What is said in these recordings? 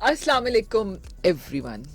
अस्सलाम वालेकुम एवरीवन।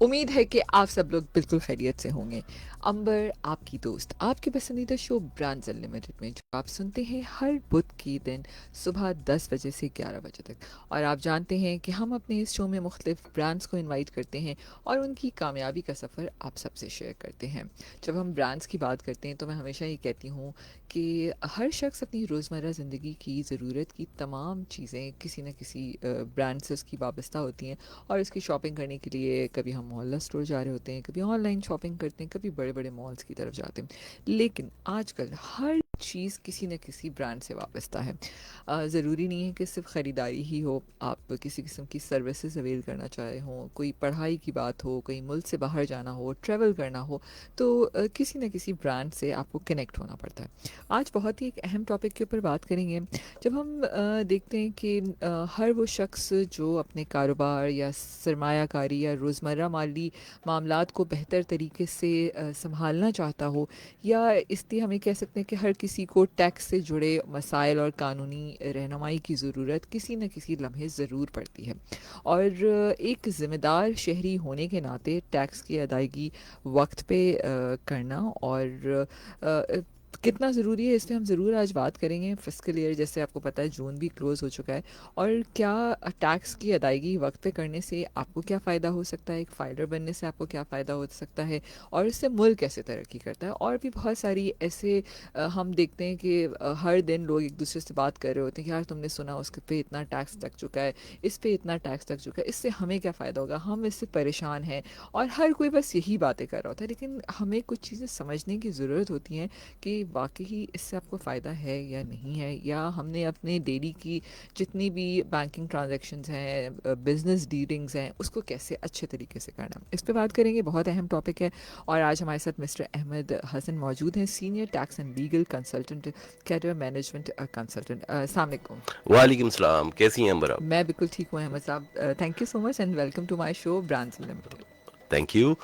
उम्मीद है कि आप सब लोग बिल्कुल खैरियत से होंगे। अंबर आपकी दोस्त आपके पसंदीदा शो ब्रांड्स अनलिमिटेड में जो आप सुनते हैं हर बुध की दिन सुबह 10 बजे से 11 बजे तक। और आप जानते हैं कि हम अपने इस शो में मुख्तलिफ ब्रांड्स को इनवाइट करते हैं और उनकी कामयाबी का सफ़र आप सबसे शेयर करते हैं। जब हम ब्रांड्स की बात करते हैं तो मैं हमेशा ये कहती हूँ कि हर शख्स अपनी रोज़मर्रा ज़िंदगी की ज़रूरत की तमाम चीज़ें किसी न किसी ब्रांड से उसकी वाबस्ता होती हैं। और इसकी शॉपिंग करने के लिए कभी हम मोहल्ला स्टोर जा रहे होते हैं, कभी ऑनलाइन शॉपिंग करते हैं, कभी बड़े बड़े मॉल्स की तरफ जाते हैं। लेकिन आजकल हर चीज़ किसी न किसी ब्रांड से वाबस्ता है। ज़रूरी नहीं है कि सिर्फ ख़रीदारी ही हो, आप किसी किस्म की सर्विसेज अवेल करना चाहे हों, कोई पढ़ाई की बात हो, कहीं मुल्क से बाहर जाना हो, ट्रैवल करना हो, तो किसी न किसी ब्रांड से आपको कनेक्ट होना पड़ता है। आज बहुत ही एक अहम टॉपिक के ऊपर बात करेंगे। जब हम देखते हैं कि हर वो शख्स जो अपने कारोबार या सरमायाकारी या रोज़मर्रा माली मामलात को बेहतर तरीके से संभालना चाहता हो, या इसलिए हमें कह सकते हैं कि हर किसी को टैक्स से जुड़े मसाइल और कानूनी रहनुमाई की ज़रूरत किसी न किसी लम्हे ज़रूर पड़ती है। और एक ज़िम्मेदार शहरी होने के नाते टैक्स की अदायगी वक्त पे करना और कितना ज़रूरी है, इस पे हम ज़रूर आज बात करेंगे। फिस्कल ईयर जैसे आपको पता है जून भी क्लोज़ हो चुका है, और क्या टैक्स की अदायगी वक्त पे करने से आपको क्या फ़ायदा हो सकता है, एक फ़ाइलर बनने से आपको क्या फ़ायदा हो सकता है, और इससे मुल्क कैसे तरक्की करता है। और भी बहुत सारी ऐसे हम देखते हैं कि हर दिन लोग एक दूसरे से बात कर रहे होते हैं कि यार तुमने सुना उसके पे इतना टैक्स लग चुका है, इस पे इतना टैक्स लग चुका है, इससे हमें क्या फ़ायदा होगा, हम इससे परेशान हैं। और हर कोई बस यही बातें कर रहा होता है, लेकिन हमें कुछ चीज़ें समझने की ज़रूरत होती हैं कि वाकई इससे आपको फ़ायदा है या नहीं है, या हमने अपने डेली की जितनी भी बैंकिंग ट्रांजैक्शंस हैं, बिजनेस डीलिंग्स हैं, उसको कैसे अच्छे तरीके से करना। इस पे बात करेंगे, बहुत अहम टॉपिक है। और आज हमारे साथ मिस्टर अहमद हसन मौजूद हैं, senior tax and legal consultant, career management consultant. अस्सलाम वालेकुम। वालेकुम सलाम, कैसी हैं अंबर आप? मैं बिल्कुल ठीक हूँ अहमद साहब। Thank you so much and welcome to my show brands limited. Thank you.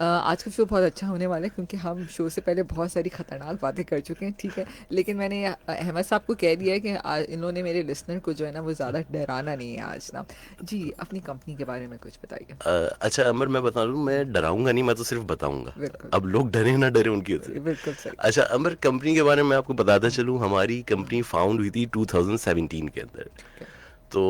आज का शो बहुत अच्छा होने वाला है क्योंकि हम शो से पहले बहुत सारी ख़तरनाक बातें कर चुके हैं, ठीक है। लेकिन मैंने अहमद साहब को कह दिया है कि इन्होंने मेरे लिसनर को जो है ना वो ज़्यादा डराना नहीं है आज ना। जी, अपनी कंपनी के बारे में कुछ बताइए। अच्छा अंबर, मैं बता दूं, मैं डराऊंगा नहीं, मैं तो सिर्फ बताऊंगा। बिल्कुल। अब लोग डरे ना डरे उनकी वजह से। बिल्कुल सही। अच्छा अंबर, कंपनी के बारे में आपको बताता चलूं, हमारी कंपनी फाउंड हुई थी 2017 के अंदर। ठीक है। तो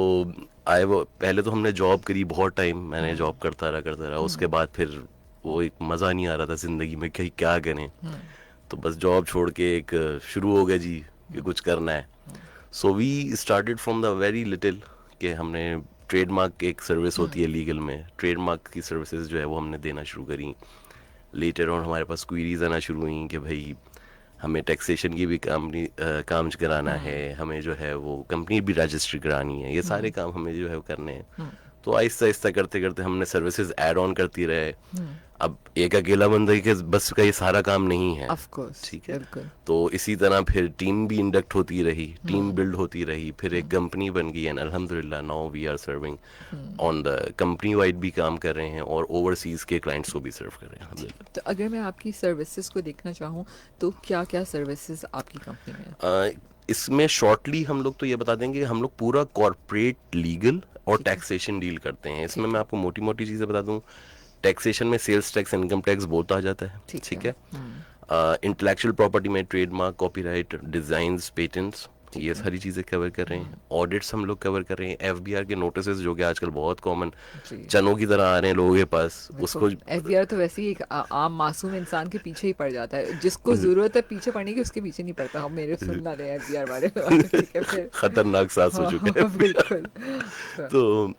आए वो पहले तो हमने जॉब करी, बहुत टाइम मैंने हम्म। जॉब करता रहा। उसके हम्म। बाद फिर वो एक मज़ा नहीं आ रहा था ज़िंदगी में कि क्या करें। हम्म। तो बस जॉब छोड़ के एक शुरू हो गया जी कि हम्म। कुछ करना है। Hmm. So we started from the very little, कि हमने ट्रेडमार्क एक सर्विस होती है हम्म। लीगल में, ट्रेडमार्क की सर्विसेज जो है वो हमने देना शुरू करी। लेटर ऑन हमारे पास क्वेरीज आना शुरू हुई कि भाई हमें टैक्सेशन की भी काम कराना है, हम्म। हमें जो है वो कंपनी भी रजिस्ट्री करानी है, ये सारे हम्म। काम हमें जो है वो करने हैं। हम्म। तो आहिस्ता आहिस्ता करते करते हमने सर्विसेज ऐड ऑन करती रहे। हम्म। अब एक अकेला बंदा के बस का ये सारा काम नहीं है, ऑफ कोर्स। ठीक है। बिल्कुल। तो इसी तरह फिर टीम भी इंडक्ट होती रही, टीम हम्म। बिल्ड होती रही, फिर एक हम्म। कंपनी बन गई, एंड अल्हम्दुलिल्लाह now we are serving hmm. On the company wide भी काम कर रहे हैं और ओवरसीज के क्लाइंट्स को भी सर्व कर रहे हैं ठीक है, अल्हम्दुलिल्लाह। तो अगर मैं आपकी सर्विसेज को देखना चाहूँ तो क्या क्या सर्विसेज आपकी कंपनी में है। इसमें शॉर्टली हम लोग तो ये बता देंगे, हम लोग पूरा कॉरपोरेट लीगल और ठीक है। टैक्सेशन डील करते हैं। इसमें ठीक मैं है। आपको मोटी मोटी चीज़ें बता दूं। टैक्सेशन में sales tax, income tax both आ जाता है, ठीक है। ठीक है। हम्म। इंटेलेक्चुअल प्रॉपर्टी में ट्रेडमार्क, कॉपीराइट, डिजाइन्स, पेटेंट्स, ठीक ये है। सारी चीज़ें कवर कर रहे हैं। हम्म। ऑडिट्स हम लोग कवर कर रहे हैं। एफबीआर के नोटिसेस जो कि आजकल बहुत कॉमन जी। चनों की तरह आ रहे हैं लोगों के पास, देखो, उसको एफबीआर तो वैसे ही एक आम मासूम इंसान के पीछे ही पड़ जाता है, जिसको जरूरत है पीछे पड़ने की उसके पीछे नहीं पड़ता। हम मेरे सुन ना रहे एफबीआर बारे में ठीक है फिर। खतरनाक सांस हो हाँ चुका है हाँ बिल्कुल। तो,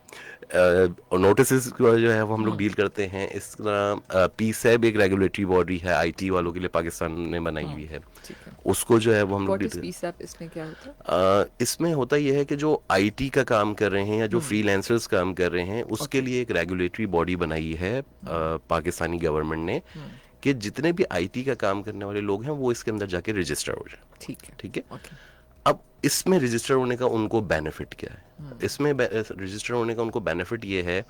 तो नोटिस जो है वो हम लोग हम्म। डील करते हैं। इस तरह पीसैब एक रेगुलेटरी बॉडी है आईटी वालों के लिए, पाकिस्तान ने बनाई हुई हम्म। है। ठीक है। उसको जो है वो हम लोग what deal is peace app, इसमें क्या होता है। इसमें होता यह है कि जो आईटी का काम कर रहे हैं या जो हम्म। फ्रीलांसर्स काम कर रहे हैं उसके ओके। लिए एक रेगुलेटरी बॉडी बनाई है हम्म। पाकिस्तानी गवर्नमेंट ने, हम्म। कि जितने भी आईटी का काम करने वाले लोग हैं वो इसके अंदर जाके रजिस्टर हो जाए, ठीक है। ठीक है। ओके। अब इसमें रजिस्टर होने का उनको बेनिफिट क्या है? हम्म। इसमें रजिस्टर होने का उनको बेनिफिट ये है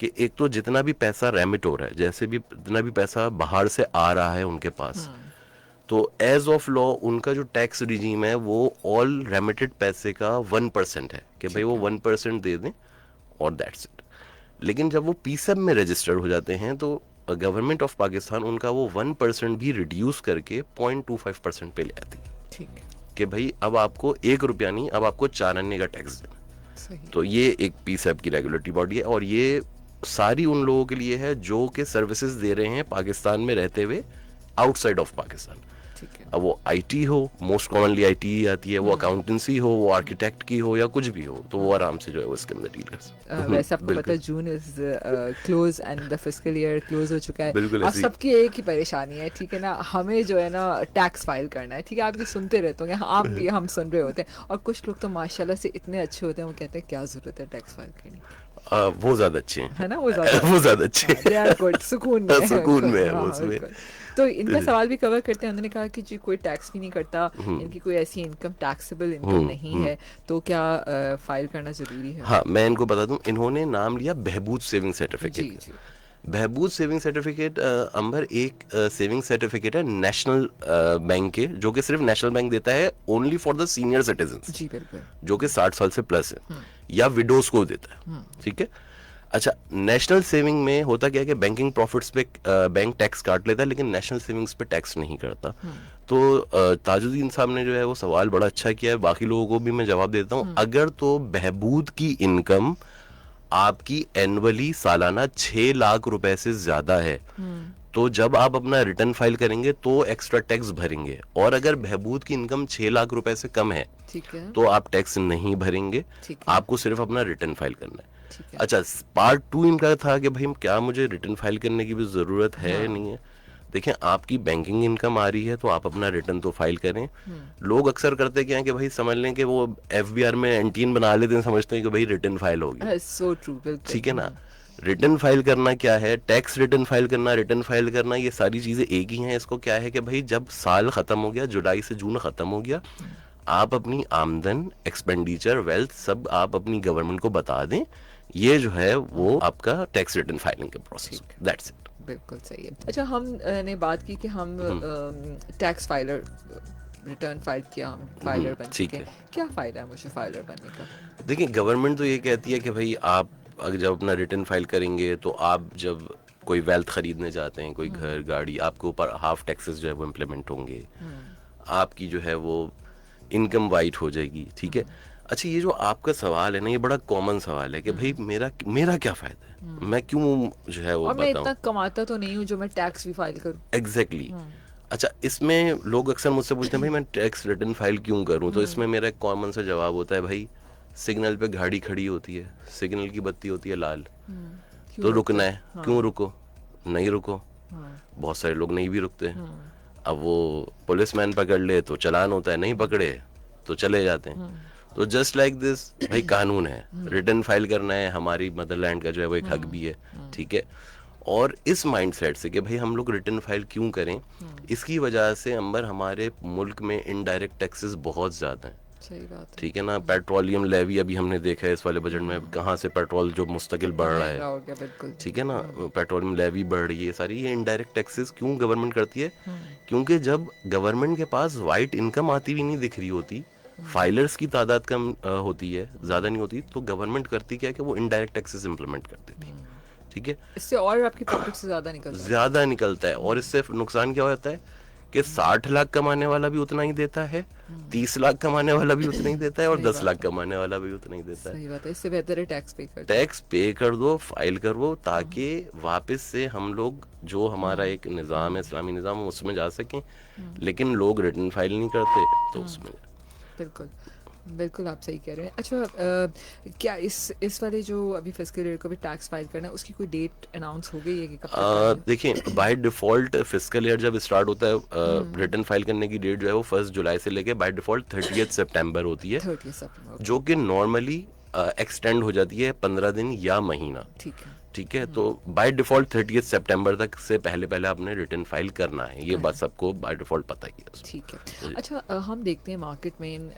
कि एक तो जितना भी पैसा रेमिट हो रहा है, जैसे भी जितना भी पैसा बाहर से आ रहा है उनके पास, हम्म। तो एज ऑफ लॉ उनका जो टैक्स रिजीम है वो ऑल रेमिटेड पैसे का 1% है, कि भाई ठीक वो है। 1% दे दें और दैट्स इट। लेकिन जब वो पीसब में रजिस्टर्ड हो जाते हैं तो गवर्नमेंट ऑफ पाकिस्तान उनका वो 1% भी रिड्यूस करके 0.25% पे ले आती है ठीक है, कि भाई अब आपको 1 रुपया नहीं, अब आपको 4 अन्य का टैक्स देना। सही। तो ये एक पीसब की रेगुलेटरी बॉडी है और ये सारी उन लोगों के लिए है जो कि सर्विसेज दे रहे हैं पाकिस्तान में रहते हुए आउटसाइड ऑफ पाकिस्तान। ठीक है। अब वो आईटी हो, मोस्ट कॉमनली आईटी ही आती है, वो अकाउंटेंसी हो, वो आर्किटेक्ट की हो या कुछ भी हो, तो वो आराम से जो है वो इसके अंदर डील कर सकते हैं। वैसे आपको पता बिल्कुल है June is close and the fiscal year close हो चुका है। बिल्कुल अब ऐसी सबकी एक ही परेशानी है, ठीक है ना, हमें जो है ना टैक्स फाइल करना है, ठीक है। आप ये सुनते रहते होंगे, आप भी, हम सुन रहे होते हैं, और कुछ लोग तो माशाल्लाह से इतने अच्छे होते हैं, वो कहते हैं क्या जरूरत है टैक्स फाइल करने की, वो ज्यादा अच्छे हैं। है ना, वो ज्यादा वो ज्यादा अच्छे दे आर गुड, सुकून में है, सुकून में है हाँ, वो उसमें। बिल्कुल। तो इनका सवाल भी कवर करते हैं। उन्होंने कहा कि जी कोई टैक्स भी नहीं करता, हम्म, इनकी कोई ऐसी इनकम टैक्सेबल इनकम नहीं है, तो क्या फाइल करना जरूरी है? हाँ मैं इनको बता दूं, इन्होंने नाम लिया बहबूद सेविंग जी सर्टिफिकेट। जी। बहबूद सेविंग सर्टिफिकेट अंबर एक सेविंग सर्टिफिकेट है नेशनल बैंक के, जो कि सिर्फ नेशनल बैंक देता है only for the senior citizen, जी बिल्कुल। जो कि 60 साल से प्लस है, या विडोज को देता है, ठीक है। अच्छा, नेशनल सेविंग में होता क्या है कि बैंकिंग प्रॉफिट्स पे बैंक टैक्स काट लेता है, लेकिन नेशनल सेविंग्स पे टैक्स नहीं करता। तो ताजुद्दीन साहब ने जो है वो सवाल बड़ा अच्छा किया है, बाकी लोगों को भी मैं जवाब देता हूँ। अगर तो बहबूद की इनकम आपकी एनुअली सालाना 6 लाख रुपए से ज्यादा है, तो जब आप अपना रिटर्न फाइल करेंगे तो एक्स्ट्रा टैक्स भरेंगे, और अगर बहबूद की इनकम 6 लाख रुपए से कम है ठीक है, तो आप टैक्स नहीं भरेंगे, ठीक है, आपको सिर्फ अपना रिटर्न फाइल करना है। ठीक है। अच्छा, पार्ट 2 इनका था कि भाई क्या मुझे रिटर्न फाइल करने की भी जरूरत है हाँ। नहीं है। देखिए, आपकी बैंकिंग इनकम आ रही है तो आप अपना रिटर्न तो फाइल करें। लोग अक्सर करते क्या है कि भाई समझ लें कि वो एफबीआर में एंटीन बना लेते हैं, समझते हैं कि भाई रिटर्न फाइल हो गया, सो ट्रू, बिल्कुल। ठीक है ना। रिटर्न फाइल करना क्या है, टैक्स रिटर्न फाइल करना, रिटर्न फाइल करना, ये सारी चीजें एक ही हैं। इसको क्या है कि भाई जब साल खत्म हो गया, जुलाई से जून खत्म हो गया, आप अपनी आमदन, एक्सपेंडिचर, वेल्थ सब आप अपनी गवर्नमेंट को बता दें। ये जो है वो आपका टैक्स रिटर्न फाइलिंग का प्रोसेस, दैट्स इट। बिल्कुल सही है। अच्छा, हम ने बात की कि हम टैक्स फाइलर, रिटर्न फाइल किया, हम फाइलर बन ठीक चुके है। हैं। क्या फायदा है मुझे फाइलर बनने का? देखिए, गवर्नमेंट तो ये कहती है कि भाई आप अगर जब अपना रिटर्न फाइल करेंगे तो आप जब कोई वेल्थ खरीदने जाते हैं, कोई घर, गाड़ी, आपके ऊपर हाफ टैक्सेस जो है वो इम्प्लीमेंट होंगे, आपकी जो है वो इनकम वाइट हो जाएगी, ठीक है। अच्छा, ये जो आपका सवाल है ना, ये बड़ा कॉमन सवाल है कि भाई मेरा मेरा क्या फायदा है, मैं क्यों जो है वो और मैं बताऊं। इतना कमाता तो नहीं हूँ जो मैं टैक्स भी फाइल करूँ। एग्जैक्टली अच्छा, इसमें लोग अक्सर मुझसे पूछते हैं भाई मैं टैक्स रिटर्न फाइल क्यों करूं, तो इसमें मेरा एक कॉमन सा जवाब होता है, भाई सिग्नल पे गाड़ी खड़ी होती है, सिग्नल की बत्ती होती है लाल, तो रुकना है, क्यों रुको, नहीं रुको। बहुत सारे लोग नहीं भी रुकते, अब वो पुलिसमैन पकड़ ले तो चालान होता है, नहीं पकड़े तो चले जाते हैं। तो जस्ट लाइक दिस, भाई कानून है, रिटर्न फाइल करना है, हमारी मदरलैंड का जो है वो एक हक भी है, ठीक है। और इस माइंडसेट से कि भाई हम लोग रिटर्न फाइल क्यों करें, इसकी वजह से अंबर हमारे मुल्क में इनडायरेक्ट टैक्सेस बहुत ज्यादा हैं, सही बात है। ठीक है ना। पेट्रोलियम लेवी अभी हमने देखा है इस वाले बजट में, कहाँ से पेट्रोल जो मुस्तकिल बढ़ रहा महंगा है, हो गया, बिल्कुल। ठीक है ना। पेट्रोलियम लेवी बढ़ रही है, सारी ये इनडायरेक्ट टैक्सेस क्यों गवर्नमेंट करती है, क्योंकि जब गवर्नमेंट के पास वाइट इनकम आती हुई नहीं दिख रही होती, फाइलर्स की तादाद कम होती है, ज्यादा नहीं होती, तो गवर्नमेंट करती क्या है कि वो इनडायरेक्ट टैक्सेस इंप्लीमेंट कर देती है, ठीक है। इससे और आपकी पॉकेट से ज्यादा निकलता है। ज्यादा निकलता है, और इससे नुकसान क्या हो जाता है कि 60 लाख कमाने वाला भी उतना ही देता है, 30 लाख कमाने वाला भी उतना ही देता है, और सही 10 बात लाख है। कमाने वाला भी उतना ही देता है। सही बात है, इससे बेहतर है टैक्स पे कर दो। टैक्स पे कर दो, फाइल करो, ताकि वापस से हम लोग जो हमारा एक निज़ाम है, इस्लामी निज़ाम, उसमें जा सकें। लेकिन लोग रिटर्न फाइल नहीं करते, तो उसमें बिल्कुल, बिल्कुल आप सही कह रहे हैं। अच्छा, क्या इस वाले जो अभी फिस्कल ईयर को भी टैक्स फाइल करना है, उसकी कोई डेट अनाउंस हो गई है कि कब तक आएगा? देखिए, बाय डिफॉल्ट फिस्कल ईयर जब स्टार्ट होता है, रिटर्न फाइल करने की डेट जो है वो 1 जुलाई से लेके बाय डिफॉल्ट 30 सितंबर होती है, 30 सितंबर। जो कि नॉर्मली एक्सटेंड हो जाती है 15 दिन या महीना। ठीक है। ठीक है, तो बाय डिफॉल्ट 30 सितंबर तक से पहले पहले आपने रिटर्न फाइल करना है, ये बात सबको बाय डिफॉल्ट पता ही है उसमें। ठीक है। अच्छा, हम देखते हैं मार्केट में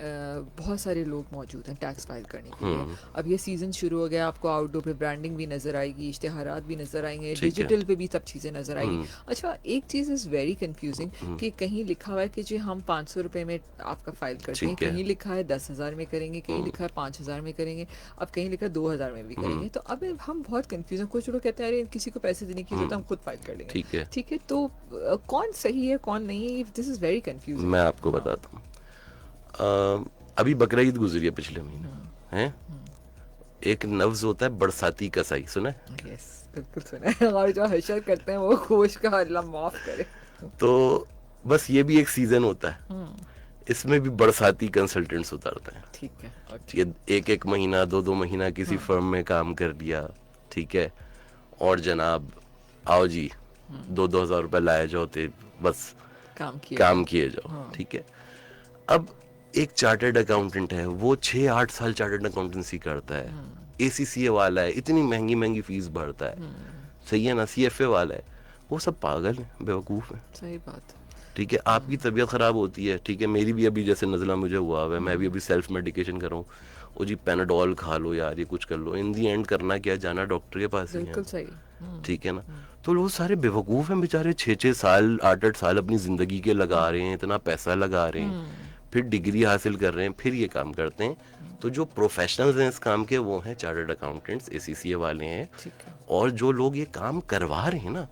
बहुत सारे लोग मौजूद हैं टैक्स फाइल करने के लिए। अब ये सीज़न शुरू हो गया, आपको आउटडोर पे ब्रांडिंग भी नज़र आएगी, इश्तिहारात भी नज़र आएंगे, ठीक है। डिजिटल पे भी सब चीज़ें नज़र आएगी। अच्छा, एक चीज़ इज़ वेरी कंफ्यूजिंग कि कहीं लिखा हुआ है कि जी हम 500 रुपये में आपका फाइल करते हैं, ठीक है। कहीं लिखा है 10,000 में करेंगे, कहीं लिखा है 5,000 में करेंगे, अब कहीं लिखा है 2,000 में भी करेंगे। तो अब हम बहुत कंफ्यूज हैं। कुछ लोग कहते हैं अरे किसी को पैसे देने की जरूरत है, हम खुद फाइल कर लेंगे। ठीक है, ठीक है, तो कौन सही है कौन नहीं है, दिस इज़ वेरी कंफ्यूजिंग। मैं आपको बताता हूँ। अभी बकरा ईद गुजरी है पिछले महीने, हैं? एक लफ्ज होता है बरसाती कसाई, सुना है? यस, बिल्कुल सुना है। और जो हशर करते हैं वो खोश का अल्लाह माफ करे। तो बस ये भी एक सीजन होता है, इसमें भी बरसाती कंसल्टेंट्स उतारते हैं। ठीक है, और ये एक एक महीना, दो दो महीना किसी फर्म में काम कर लिया, ठीक है, और जनाब आओ जी 2-2 हज़ार रुपए लाए जाओ, ते बस काम किए जाओ, ठीक है। अब एक चार्टर्ड अकाउंटेंट है, वो 6-8 साल चार्टर्ड अकाउंटेंसी करता है, एसीसीए वाला है, इतनी महंगी महंगी फीस भरता है, सही है ना, सीएफए वाला है, वो सब पागल है, बेवकूफ़ है। सही बात। ठीक है, आपकी तबीयत खराब होती है, ठीक है, मेरी भी अभी जैसे नज़ला मुझे हुआ है, मैं भी अभी सेल्फ मेडिकेशन कर रहा हूँ, वो जी पेनाडोल खा लो यार, ये कुछ कर लो, इन दी एंड करना क्या, जाना डॉक्टर के पास ही है, बिल्कुल सही। ठीक है ना। तो लोग सारे बेवकूफ़ हैं बेचारे, 6-6 साल 8-8 साल अपनी ज़िंदगी के लगा रहे हैं, इतना पैसा लगा रहे हैं, फिर डिग्री हासिल कर रहे हैं, फिर ये काम करते हैं। तो जो प्रोफेशनल्स हैं इस काम के, वो हैं चार्टर्ड अकाउंटेंट्स, एसीसीए वाले हैं, ठीक है। और जो लोग ये काम करवा रहे हैं ना,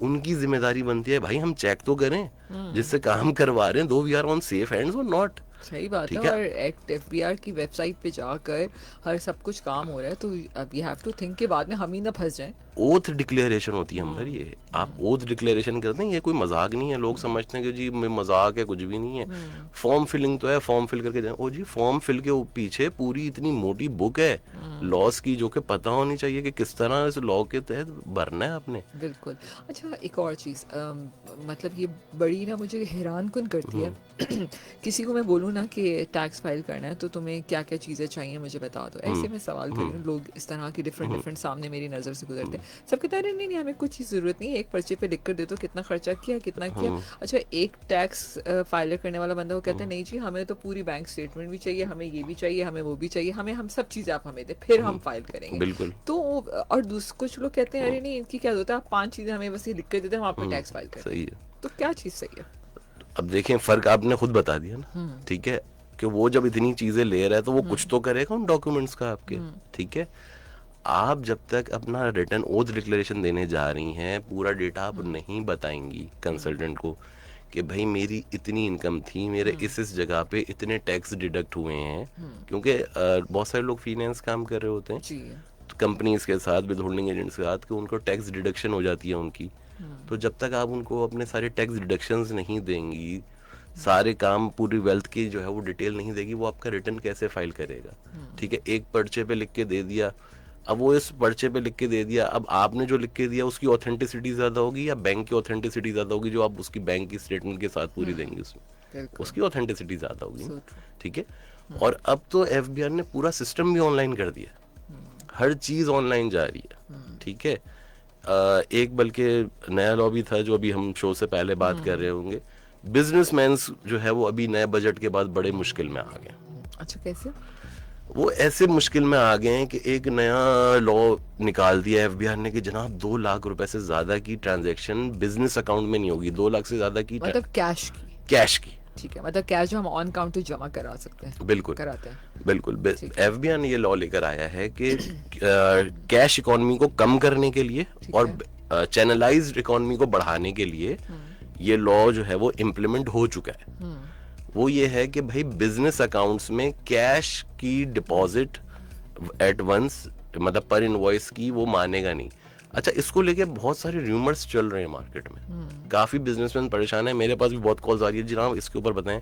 उनकी जिम्मेदारी बनती है भाई हम चेक तो करें, जिससे काम करवा रहे हैं, though we are on safe hands और नॉट। सही बात है। ठीक है। और एक्ट एफबीआर की वेबसाइट पे जाकर हर सब कुछ काम हो रहा है, तो अब यू हैव टू थिंक के बाद में हम ही ना फंस जाएं। ओथ डिक्लेरेशन होती है अंदर, ये आप ओथ डिक्लेरेशन करते हैं, ये कोई मजाक नहीं है। लोग समझते हैं कि जी मजाक है, कुछ भी नहीं है। फॉर्म फिलिंग तो है, फॉर्म फिल करके जाए, ओ जी फॉर्म फिल के पीछे पूरी इतनी मोटी बुक है लॉस की, जो कि पता होनी चाहिए कि किस तरह इस लॉ के तहत भरना है आपने। बिल्कुल। अच्छा, एक और चीज़, मतलब ये बड़ी ना मुझे हैरान कुन करती है। किसी को मैं बोलूँ ना कि टैक्स फाइल करना है तो तुम्हें क्या क्या चीज़ें चाहिए मुझे बता दो, ऐसे मैं सवाल कर रही हूँ, लोग इस तरह की डिफरेंट सामने मेरी नज़र से गुजरते हैं। सब कहते हैं अरे नहीं नहीं हमें कुछ चीज़ ज़रूरत नहीं है, एक पर्चे पे लिख कर दे दो कितना खर्चा किया कितना किया। अच्छा, एक टैक्स फाइल करने वाला बंदा वो कहता है नहीं जी हमें तो पूरी बैंक स्टेटमेंट भी चाहिए, हमें ये भी चाहिए, हमें वो भी चाहिए, हमें हम सब चीज़ें आप हमें दे फिर हम फाइल करेंगे। बिल्कुल। तो और कुछ लोग कहते हैं अरे नहीं इनकी क्या होता है, आप 5 चीज़ें हमें बस ये लिख कर देते हैं, हम आपका टैक्स फाइल करें। सही है। तो क्या चीज़ सही है? अब देखें, फर्क आपने खुद बता दिया ना, ठीक है, कि वो जब इतनी चीजें ले रहा है तो वो कुछ तो करेगा उन डॉक्यूमेंट्स का आपके, ठीक है। आप जब तक अपना रिटर्न ओथ डिक्लेरेशन देने जा रही हैं, पूरा डेटा आप नहीं बताएंगी कंसल्टेंट को कि भाई मेरी इतनी इनकम थी, मेरे इस जगह पे इतने टैक्स डिडक्ट हुए हैं, क्योंकि बहुत सारे लोग फाइनेंस काम कर रहे होते हैं जी। तो कंपनीज के साथ, विद होल्डिंग एजेंट्स के साथ, कि उनको टैक्स डिडक्शन हो जाती है उनकी। तो जब तक आप उनको अपने सारे टैक्स डिडक्शंस नहीं देंगी, सारे काम पूरी वेल्थ की जो है वो डिटेल नहीं देगी, वो आपका रिटर्न कैसे फाइल करेगा? ठीक है, एक पर्चे पे लिख के दे दिया, अब वो इस पर्चे पे लिख के दे दिया, अब आपने जो लिख के दिया उसकी ऑथेंटिसिटी ज्यादा होगी या बैंक की ऑथेंटिसिटी ज्यादा होगी, जो आप उसकी बैंक की स्टेटमेंट के साथ पूरी देंगे उसमें, उसकी ऑथेंटिसिटी ज्यादा होगी, ठीक है। और अब तो एफबीआर ने पूरा सिस्टम भी ऑनलाइन कर दिया, हर चीज ऑनलाइन जा रही है, ठीक है। एक बल्कि नया लॉ भी था जो अभी हम शो से पहले बात कर रहे होंगे, बिजनेसमैन जो है वो अभी नए बजट के बाद बड़े मुश्किल में आ गए। अच्छा, कैसे? वो ऐसे मुश्किल में आ गए हैं कि एक नया लॉ निकाल दिया एफबीआर ने कि जनाब 2 लाख रुपए से ज्यादा की ट्रांजैक्शन बिजनेस अकाउंट में नहीं होगी, 2 लाख से ज्यादा की मतलब कैश की। ठीक है, मतलब कैश जो हम ऑन काउंटर जमा करा सकते हैं। बिल्कुल कराते हैं। बिल्कुल। एफबीआई ने ये लॉ लेकर आया है कि कैश इकोनॉमी को कम करने के लिए और चैनलाइज्ड इकोनॉमी को बढ़ाने के लिए ये लॉ जो है वो इम्प्लीमेंट हो चुका है। वो ये है कि भाई बिजनेस अकाउंट्स में कैश की डिपॉजिट एट वंस, मतलब पर इनवॉइस की, वो मानेगा नहीं। अच्छा, इसको लेके बहुत सारे रूमर्स चल रहे हैं मार्केट में, काफी बिजनेसमैन परेशान है, मेरे पास भी बहुत कॉल्स आ रही है, जनाब इसके ऊपर बताएं,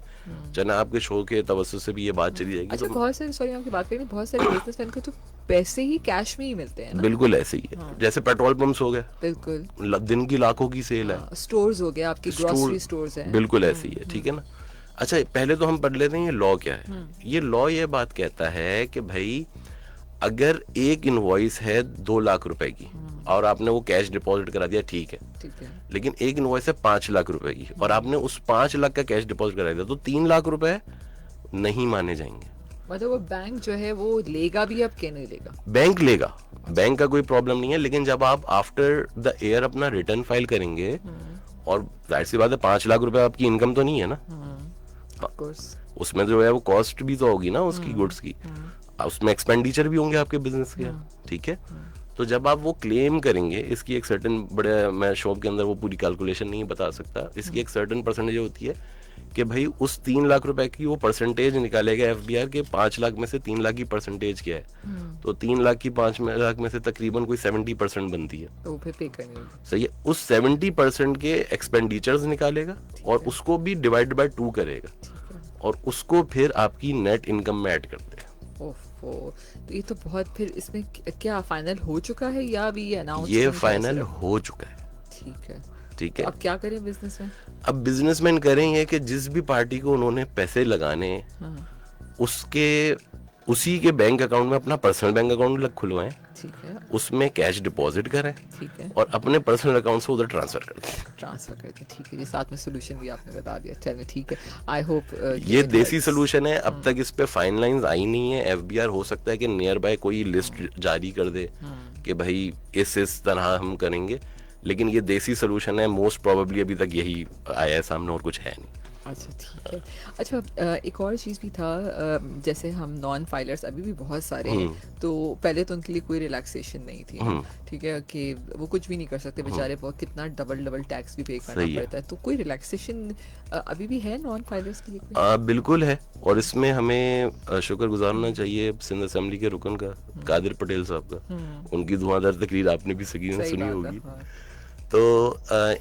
जना आपके शो के तवज्जो से भी ये बात चली जाएगी। अच्छा, तो बहुत सारे, सॉरी आपकी बात करें, बहुत सारे बिजनेसमैन को तो पैसे ही कैश में ही मिलते हैं ना? बिल्कुल ऐसे ही है, जैसे पेट्रोल पंप्स हो गए, बिल्कुल दिन की लाखों की सेल है, स्टोर्स हो गए, आपकी ग्रोसरी स्टोर्स हैं, बिल्कुल ऐसे ही है, ठीक है ना। अच्छा, पहले तो हम पढ़ लेते हैं ये लॉ क्या है। ये लॉ ये बात कहता है कि भाई अगर एक इनवॉइस है 2 लाख रुपए की, और आपने वो कैश डिपॉजिट करा दिया, ठीक है, ठीक है। लेकिन एक इनवॉइस है 5 लाख रुपए की और आपने उस 5 लाख का कैश डिपॉजिट करा दिया, तो 3 लाख रुपए नहीं माने जाएंगे। मतलब वो बैंक जो है वो लेगा भी, अब क्या नहीं लेगा? बैंक लेगा, बैंक का कोई प्रॉब्लम नहीं है, लेकिन जब आप आफ्टर द ईयर अपना रिटर्न फाइल करेंगे, और जाहिर सी बात है 5 लाख रुपए आपकी इनकम तो नहीं है ना, ऑफ कोर्स। उसमें जो है वो कॉस्ट भी तो होगी ना उसकी, गुड्स की, उसमें एक्सपेंडिचर भी होंगे आपके बिजनेस के, ठीक है। तो जब आप वो क्लेम करेंगे, इसकी एक सर्टेन, बड़े मैं शॉप के अंदर वो पूरी कैलकुलेशन नहीं बता सकता, इसकी एक सर्टेन परसेंटेज होती है कि भाई उस 3 लाख रुपए की वो परसेंटेज निकालेगा एफबीआर के 5 लाख में से 3 लाख की परसेंटेज क्या है, तो 3 लाख की 5 लाख में से तकरीबन कोई 70% बनती है, तो वो फिर पे करनी होगी। सही है। उस 70% के एक्सपेंडिचर्स निकालेगा और उसको भी डिवाइड बाय 2 करेगा और उसको फिर आपकी नेट इनकम में ऐड कर देगा। ओफो, तो ये तो बहुत, फिर इसमें क्या फाइनल हो चुका है या अभी ये अनाउंस? ये फाइनल हो चुका है, ठीक है। ठीक तो है। अब क्या करें बिजनेस में? अब बिजनेसमैन करेंगे कि जिस भी पार्टी को उन्होंने पैसे लगाने, उसके उसी के बैंक अकाउंट में अपना पर्सनल बैंक अकाउंट खुलवाएं, ठीक है। उसमें कैश डिपॉजिट करें, ठीक है। और अपने पर्सनल अकाउंट से उधर ट्रांसफर कर दें। ट्रांसफर करते, ठीक है। ये साथ में सोल्यूशन भी आपने बता दिया, चलिए ठीक है। आई होप ये देसी सोल्यूशन है, अब तक इस पे फाइन लाइंस आई नहीं है। एफबीआर हो सकता है कि नियर बाय कोई लिस्ट जारी कर दे कि भाई इस तरह हम करेंगे, लेकिन ये देसी सोल्यूशन है, मोस्ट प्रोबेबली अभी तक यही आया है सामने और कुछ है नहीं। अच्छा ठीक है। अच्छा एक और चीज़ भी था, जैसे हम नॉन फाइलर्स अभी भी बहुत सारे हैं, तो पहले तो उनके लिए कोई रिलैक्सेशन नहीं थी, ठीक है, कि वो कुछ भी नहीं कर सकते बेचारे, बहुत कितना डबल टैक्स भी पे करना पड़ता है, तो कोई रिलैक्सेशन अभी भी है नॉन फाइलर्स के लिए? बिल्कुल है, और इसमें हमें शुक्र गुजारना चाहिए सिंध असेंबली के रुकन का, कादिर पटेल साहब का। उनकी धुआंधार तकरीर आपने भी सुनी होगी। तो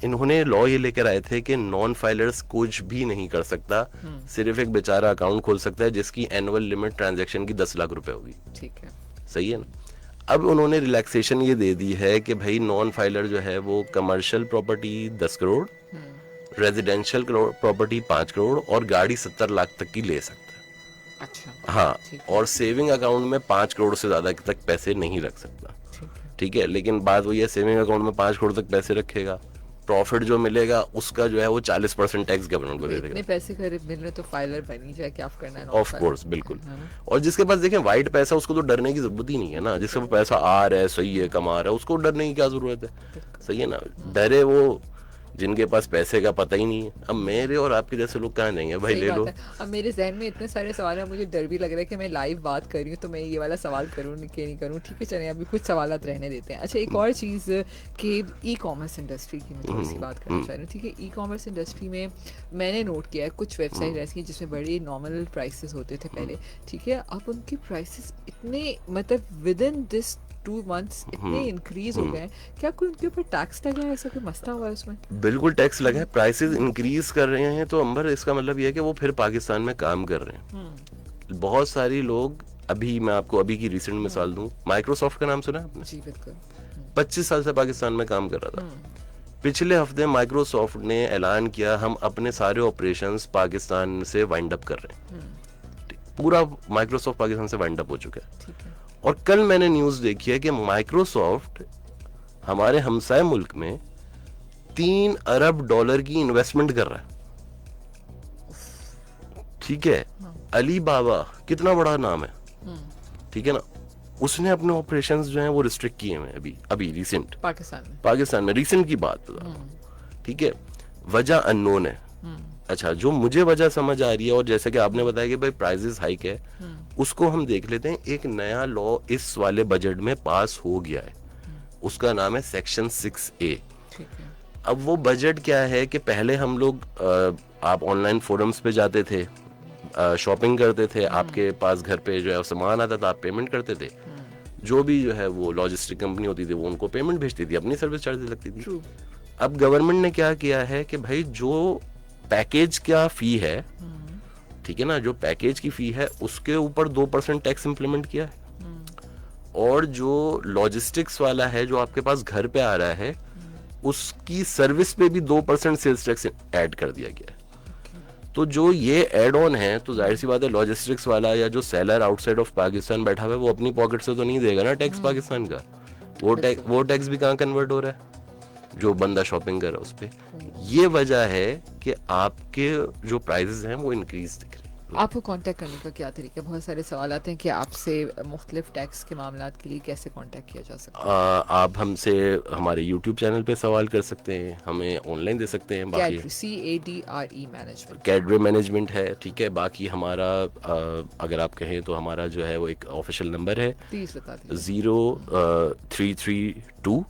इन्होंने लॉ ये लेकर आए थे कि नॉन फाइलर्स कुछ भी नहीं कर सकता, सिर्फ एक बेचारा अकाउंट खोल सकता है जिसकी एनुअल लिमिट ट्रांजैक्शन की 10 लाख रुपए होगी, ठीक है, सही है ना। अब उन्होंने रिलैक्सेशन ये दे दी है कि भाई नॉन फाइलर जो है वो commercial property 10 crore, residential property 5 crore और गाड़ी 70 लाख तक की ले सकता है। अच्छा, हाँ, और सेविंग अकाउंट में 5 करोड़ से ज्यादा तक पैसे नहीं रख सकता, ठीक है। लेकिन बात वही है, सेविंग अकाउंट में 5 करोड़ तक पैसे रखेगा, प्रॉफिट जो मिलेगा उसका जो है वो 40% टैक्स गवर्नमेंट को दे देगा। इतने पैसे खरीद मिल रहे तो फाइलर बन ही जाए, क्या करना है। ऑफ कोर्स, बिल्कुल। और जिसके पास देखें वाइट पैसा, उसको तो डरने की जरूरत ही नहीं है ना, जिसके पास पैसा आ रहा है, सही है, कमा रहा है, उसको डरने की क्या जरूरत है, सही है ना। डरे वो जिनके पास पैसे का पता ही नहीं है। अब मेरे और आपके जैसे लोग कहाँ जाएंगे भाई, ले लो। अब मेरे जहन में इतने सारे सवाल हैं, मुझे डर भी लग रहा है कि मैं लाइव बात कर रही हूँ तो मैं ये वाला सवाल करूँ कि नहीं करूँ, ठीक है, चलें अभी कुछ सवालात रहने देते हैं। अच्छा, एक और चीज़ कि ई कॉमर्स इंडस्ट्री की मैं थोड़ी सी बात करना चाह रही हूँ, ठीक है। ई कॉमर्स इंडस्ट्री में मैंने नोट किया है कुछ वेबसाइट ऐसी हैं जिसमें बड़े नॉर्मल प्राइसेस होते थे पहले, ठीक है, अब उनके प्राइसेस इतने, मतलब विद इन दिस 2 months इतने इंक्रीज हो गए, क्या कोई उनके ऊपर टैक्स लगा है, ऐसा कोई मसला हुआ है उसमें? बिल्कुल टैक्स लगा है, प्राइसेस इंक्रीज कर रहे हैं, तो अंबर इसका मतलब ये है कि वो फिर पाकिस्तान में काम कर रहे हैं। बहुत सारी लोग, अभी मैं आपको अभी की रिसेंट मिसाल दूं, माइक्रोसॉफ्ट का नाम सुना है आपने? जी बिल्कुल। 25 साल से पाकिस्तान में काम कर रहा था। पिछले हफ्ते माइक्रोसॉफ्ट ने ऐलान किया हम अपने सारे ऑपरेशंस पाकिस्तान से वाइंड अप कर रहे हैं। पूरा माइक्रोसॉफ्ट पाकिस्तान से वाइंड अप हो चुका है। और कल मैंने न्यूज देखी है कि माइक्रोसॉफ्ट हमारे हमसाय मुल्क में $3 अरब की इन्वेस्टमेंट कर रहा है, ठीक है। अली बाबा कितना बड़ा नाम है, ठीक है ना, उसने अपने ऑपरेशंस जो हैं वो रिस्ट्रिक्ट किए हैं अभी रिसेंट पाकिस्तान में रिसेंट की बात, ठीक है। वजह अननोन है। अच्छा, जो मुझे वजह समझ आ रही है, और जैसे कि आपने बताया कि भाई प्राइसेस हाइक है, उसको हम देख लेते हैं। एक नया लॉ इस वाले बजट में पास हो गया है, उसका नाम है सेक्शन 6A। अब वो बजट क्या है कि पहले हम लोग, आप ऑनलाइन फोरम्स पे जाते थे, शॉपिंग करते थे, आपके पास घर पे जो है सामान आता था, आप पेमेंट करते थे, जो भी जो है वो लॉजिस्टिक कंपनी होती थी वो उनको पेमेंट भेजती थी, अपनी सर्विस चार्जेस लगती थी। अब गवर्नमेंट ने क्या किया है कि भाई जो पैकेज क्या फी है, ठीक है ना, जो पैकेज की फी है उसके ऊपर 2% टैक्स इंप्लीमेंट किया है, और जो लॉजिस्टिक्स वाला है जो आपके पास घर पे आ रहा है उसकी सर्विस पे भी 2% सेल्स टैक्स ऐड कर दिया गया है। तो जो ये एड ऑन है, तो जाहिर सी बात है लॉजिस्टिक्स वाला या जो सेलर आउटसाइड ऑफ पाकिस्तान बैठा हुआ है वो अपनी पॉकेट से तो नहीं देगा ना टैक्स पाकिस्तान का, बिल्कुल। वो टैक्स भी कहाँ कन्वर्ट हो रहा है, जो बंदा शॉपिंग कर रहा है उस पे। ये वजह है कि आपके जो प्राइसेस हैं वो इंक्रीज दिख रहे हैं। आपको कांटेक्ट करने का क्या तरीका है? बहुत सारे सवाल आते हैं कि आपसे मुख्तलिफ टैक्स के मामलात के लिए कैसे कांटेक्ट किया जा सकता है? आप हमसे हमारे यूट्यूब चैनल पे सवाल कर सकते हैं, हमें ऑनलाइन दे सकते हैं। बाकी कैडरी, CADRE मैनेजमेंट। कैडरे मैनेजमेंट है, ठीक है। बाकी हमारा अगर आप कहें तो हमारा जो है वो एक ऑफिशियल नंबर है, प्लीज बता दीजिए। 0332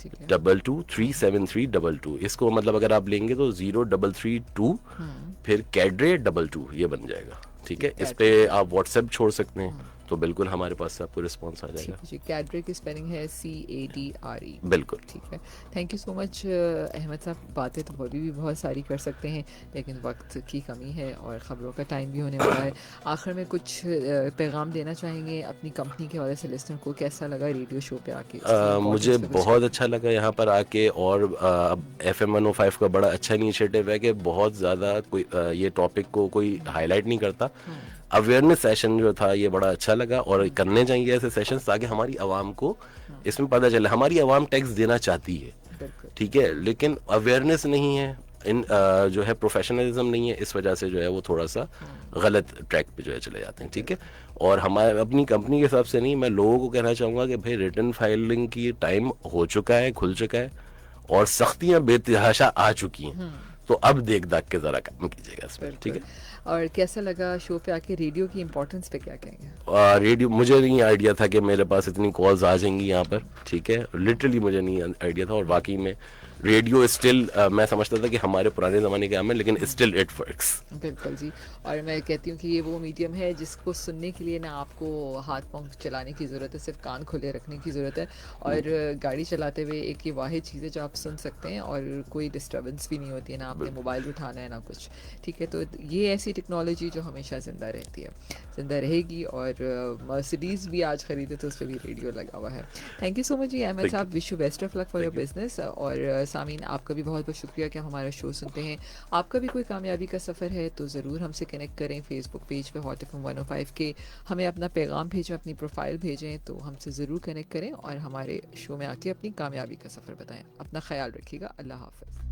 ठीक है। 223732। इसको मतलब अगर आप लेंगे तो 0332 फिर कैडरे 22 ये बन जाएगा, ठीक है। इस पे आप व्हाट्सएप छोड़ सकते हैं, तो बिल्कुल हमारे पास से आपको रिस्पॉन्स आ ठीक जाएगा। है जी। कैडरे की स्पेलिंग है CADRE। बिल्कुल। ठीक है। Thank you so much Ahmad साहब। बातें तो अभी भी बहुत सारी कर सकते हैं, लेकिन वक्त की कमी है और ख़बरों का टाइम भी होने वाला है। आखिर में कुछ पैगाम देना चाहेंगे अपनी कंपनी के हवाले से लिस्टनर को? कैसा लगा रेडियो शो पे आके? इसकी मुझे इम्पोर्टेंस पे कुछ बहुत कहते अच्छा लगा यहाँ पर आके, और FM 105 का बड़ा अच्छा इनिशिएटिव है कि बहुत ज़्यादा कोई ये टॉपिक को कोई हाईलाइट नहीं करता। अवेयरनेस सेशन जो था ये बड़ा अच्छा लगा, और करने चाहिए ऐसे सेशंस ताकि हमारी आवाम को इसमें पता चले। हमारी आवाम टैक्स देना चाहती है, बिल्कुल। ठीक है, लेकिन अवेयरनेस नहीं है, इन जो है प्रोफेशनलिज्म नहीं है, इस वजह से जो है वो थोड़ा सा गलत ट्रैक पे जो है चले जाते हैं, ठीक है। और हमारे अपनी कंपनी के हिसाब से नहीं, मैं लोगों को कहना चाहूँगा कि भाई रिटर्न फाइलिंग की टाइम हो चुका है, खुल चुका है, और सख्तियाँ बेतहाशा आ चुकी हैं। तो अब देख दाख के ज़रा काम कीजिएगा इस पर, ठीक है। और कैसा लगा शो पे आके? रेडियो की इम्पोर्टेंस पे क्या कहेंगे? रेडियो, मुझे नहीं आइडिया था कि मेरे पास इतनी कॉल्स आ जाएंगी यहाँ पर, ठीक है। लिटरली मुझे नहीं आइडिया था, और वाकई में रेडियो स्टिल, मैं समझता था कि हमारे पुराने ज़माने के काम है, लेकिन स्टिल इट वर्क्स। बिल्कुल जी। और मैं कहती हूँ कि ये वो मीडियम है जिसको सुनने के लिए ना आपको हाथ पांव चलाने की ज़रूरत है, सिर्फ कान खुले रखने की ज़रूरत है। और गाड़ी चलाते हुए एक ये वाहिद चीज़ है जो आप सुन सकते हैं, और कोई डिस्टर्बेंस भी नहीं होती है, ना आपने मोबाइल उठाना है ना कुछ, ठीक है। तो ये ऐसी टेक्नोलॉजी जो हमेशा ज़िंदा रहती है, ज़िंदा रहेगी। और मर्सिडीज़ भी आज ख़रीदे तो उस पर भी रेडियो लगा हुआ है। थैंक यू सो मच जी अहमद साहब। Wish you best of luck for your business. और सामीन, आपका भी बहुत बहुत शुक्रिया कि आप हमारा शो सुनते हैं। आपका भी कोई कामयाबी का सफ़र है तो ज़रूर हमसे कनेक्ट करें फेसबुक पेज पे हॉट FM 105 के। हमें अपना पैगाम भेजें, अपनी प्रोफाइल भेजें, तो हमसे ज़रूर कनेक्ट करें और हमारे शो में आके अपनी कामयाबी का सफ़र बताएं। अपना ख्याल रखिएगा। अल्लाह हाफ़िज़।